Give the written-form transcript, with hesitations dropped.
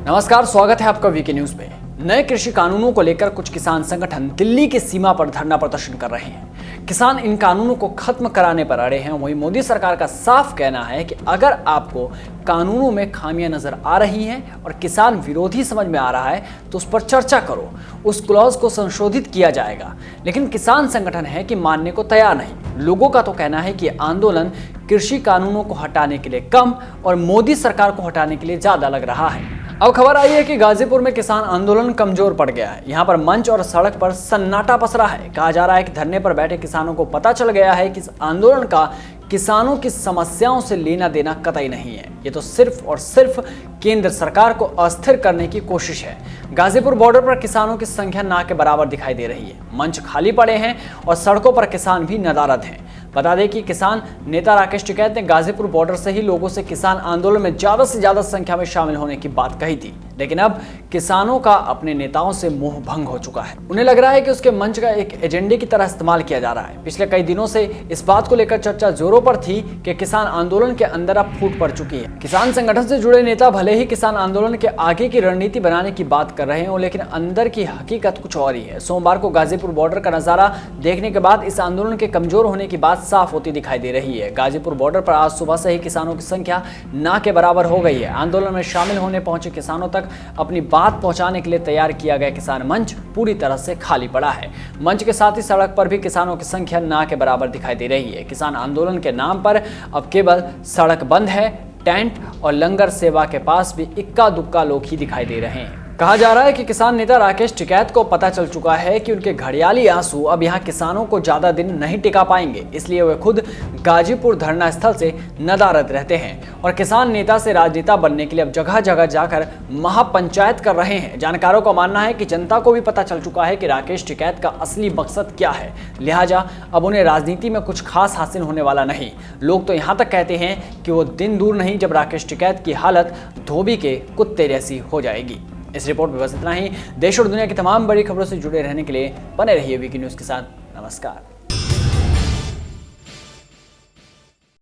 नमस्कार, स्वागत है आपका वीके न्यूज में। नए कृषि कानूनों को लेकर कुछ किसान संगठन दिल्ली की सीमा पर धरना प्रदर्शन कर रहे हैं। किसान इन कानूनों को खत्म कराने पर अड़े हैं। वहीं मोदी सरकार का साफ कहना है कि अगर आपको कानूनों में खामियां नजर आ रही हैं और किसान विरोधी समझ में आ रहा है तो उस पर चर्चा करो, उस क्लॉज को संशोधित किया जाएगा। लेकिन किसान संगठन है कि मानने को तैयार नहीं। लोगों का तो कहना है कि आंदोलन कृषि कानूनों को हटाने के लिए कम और मोदी सरकार को हटाने के लिए ज्यादा लग रहा है। अब खबर आई है कि गाजीपुर में किसान आंदोलन कमजोर पड़ गया है। यहाँ पर मंच और सड़क पर सन्नाटा पसरा है। कहा जा रहा है कि धरने पर बैठे किसानों को पता चल गया है कि इस आंदोलन का किसानों की समस्याओं से लेना देना कतई नहीं है। ये तो सिर्फ और सिर्फ केंद्र सरकार को अस्थिर करने की कोशिश है। गाजीपुर बॉर्डर पर किसानों की संख्या ना के बराबर दिखाई दे रही है। मंच खाली पड़े हैं और सड़कों पर किसान भी नदारद हैं। बता दें कि किसान नेता राकेश टिकैत ने गाजीपुर बॉर्डर से ही लोगों से किसान आंदोलन में ज्यादा से ज्यादा संख्या में शामिल होने की बात कही थी, लेकिन अब किसानों का अपने नेताओं से मोह भंग हो चुका है। उन्हें लग रहा है कि उसके मंच का एक एजेंडे की तरह इस्तेमाल किया जा रहा है। पिछले कई दिनों से इस बात को लेकर चर्चा जोरों पर थी कि किसान आंदोलन के अंदर अब फूट पड़ चुकी है। किसान संगठन से जुड़े नेता भले ही किसान आंदोलन के आगे की रणनीति बनाने की बात कर रहे हो, लेकिन अंदर की हकीकत कुछ और ही है। सोमवार को गाजीपुर बॉर्डर का नजारा देखने के बाद इस आंदोलन के कमजोर होने की बात साफ होती दिखाई दे रही है। गाजीपुर बॉर्डर पर आज सुबह से ही किसानों की संख्या ना के बराबर हो गई है। आंदोलन में शामिल होने पहुंचे किसानों तक अपनी बात पहुंचाने के लिए तैयार किया गया किसान मंच पूरी तरह से खाली पड़ा है। मंच के साथ ही सड़क पर भी किसानों की संख्या ना के बराबर दिखाई दे रही है। किसान आंदोलन के नाम पर अब केवल सड़क बंद है, टेंट और लंगर सेवा के पास भी इक्का दुक्का लोग ही दिखाई दे रहे हैं। कहा जा रहा है कि किसान नेता राकेश टिकैत को पता चल चुका है कि उनके घड़ियाली आंसू अब यहां किसानों को ज्यादा दिन नहीं टिका पाएंगे, इसलिए वे खुद गाजीपुर धरना स्थल से नदारद रहते हैं और किसान नेता से राजनेता बनने के लिए अब जगह जगह जाकर महापंचायत कर रहे हैं। जानकारों का मानना है कि जनता को भी पता चल चुका है कि राकेश टिकैत का असली मकसद क्या है, लिहाजा अब उन्हें राजनीति में कुछ खास हासिल होने वाला नहीं। लोग तो यहाँ तक कहते हैं कि वो दिन दूर नहीं जब राकेश टिकैत की हालत धोबी के कुत्ते जैसी हो जाएगी। इस रिपोर्ट में बस इतना ही। देश और दुनिया की तमाम बड़ी खबरों से जुड़े रहने के लिए बने रहिए वीके न्यूज़ के साथ। नमस्कार।